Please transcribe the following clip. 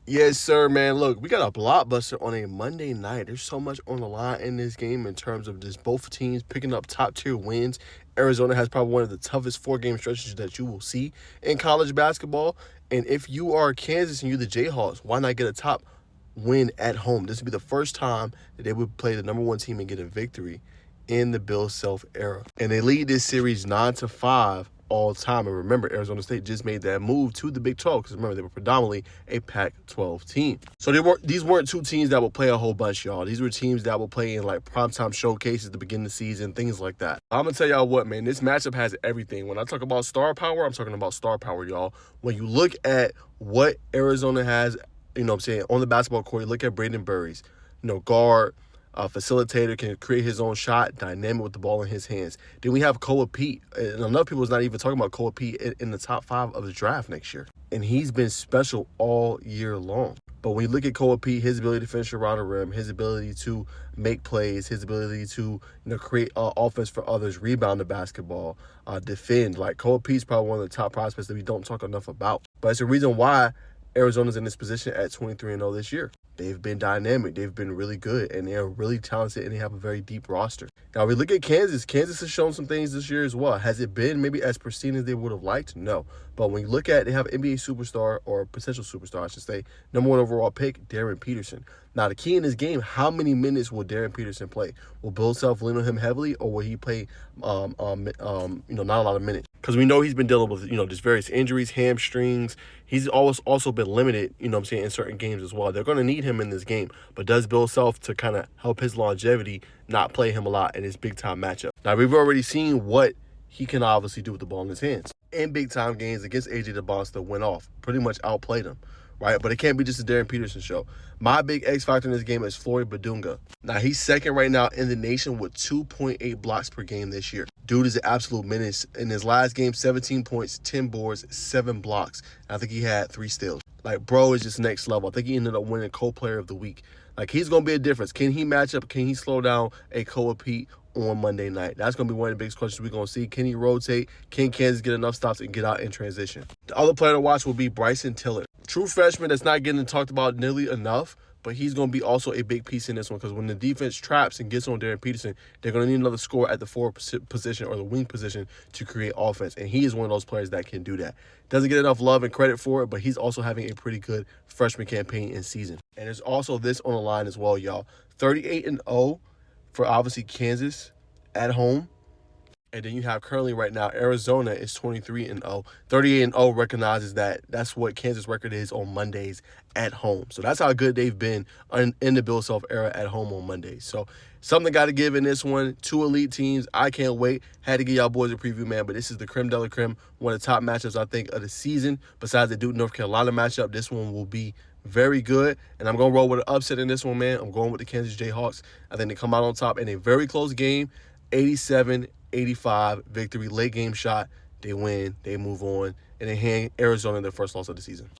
Yes, sir, man. Look, we got a blockbuster on a Monday night. There's so much on the line in this game in terms of just both teams picking up top tier wins. Arizona has probably one of the toughest 4 game stretches that you will see in college basketball. And if you are Kansas and you're the Jayhawks, why not get a top win at home? This would be the first time that they would play the number 1 team and get a victory in the Bill Self era. And they lead this series 9-5 all time. And remember, Arizona State just made that move to the Big 12 because remember, they were predominantly a Pac-12 team. So these weren't 2 teams that will play a whole bunch, y'all. These were teams that will play in like primetime showcases at the beginning of the season, things like that. I'm going to tell y'all what, man, this matchup has everything. When I talk about star power, I'm talking about star power, y'all. When you look at what Arizona has, on the basketball court, you look at Braden Burries, guard, facilitator, can create his own shot, dynamic with the ball in his hands. Then we have Koa Pete. And enough people is not even talking about Koa Pete in the top 5 of the draft next year. And he's been special all year long. But when you look at Koa Pete, his ability to finish around the rim, his ability to make plays, his ability to create offense for others, rebound the basketball, defend. Like Koa Pete's probably one of the top prospects that we don't talk enough about. But it's the reason why Arizona's in this position at 23-0 this year. They've been dynamic. They've been really good, and they're really talented, and they have a very deep roster. Now, we look at Kansas. Kansas has shown some things this year as well. Has it been maybe as pristine as they would have liked? No. But when you look at it, they have NBA superstar, or potential superstar, I should say, number 1 overall pick, Darren Peterson. Now, the key in this game, how many minutes will Darren Peterson play? Will Bill Self lean on him heavily, or will he play, not a lot of minutes? Because we know he's been dealing with, just various injuries, hamstrings. He's always also been limited, in certain games as well. They're going to need him in this game. But does Bill Self, to kind of help his longevity, not play him a lot in his big-time matchup? Now, we've already seen what he can obviously do with the ball in his hands. In big-time games against A.J. DeBonster went off, pretty much outplayed him, right? But it can't be just a Darren Peterson show. My big X factor in this game is Floyd Badunga. Now, he's second right now in the nation with 2.8 blocks per game this year. Dude is an absolute menace. In his last game, 17 points, 10 boards, 7 blocks. I think he had 3 steals. Like, bro is just next level. I think he ended up winning co-player of the week. Like, he's going to be a difference. Can he match up? Can he slow down a Koa Pete on Monday night? That's going to be one of the biggest questions we're going to see. Can he rotate? Can Kansas get enough stops and get out in transition? The other player to watch will be Bryson Tiller. True freshman that's not getting talked about nearly enough, but he's going to be also a big piece in this one because when the defense traps and gets on Darren Peterson, they're going to need another scorer at the forward position or the wing position to create offense, and he is one of those players that can do that. Doesn't get enough love and credit for it, but he's also having a pretty good freshman campaign and season. And there's also this on the line as well, y'all. 38-0 for obviously Kansas at home. And then you have currently right now, Arizona is 23-0. 38-0 recognizes that that's what Kansas' record is on Mondays at home. So that's how good they've been in the Bill Self era at home on Mondays. So something got to give in this one. 2 elite teams. I can't wait. Had to give y'all boys a preview, man. But this is the creme de la creme. One of the top matchups, I think, of the season. Besides the Duke-North Carolina matchup, this one will be very good. And I'm going to roll with an upset in this one, man. I'm going with the Kansas Jayhawks. I think they come out on top in a very close game. 87-85 victory, late game shot. They win, they move on, and they hand Arizona their first loss of the season.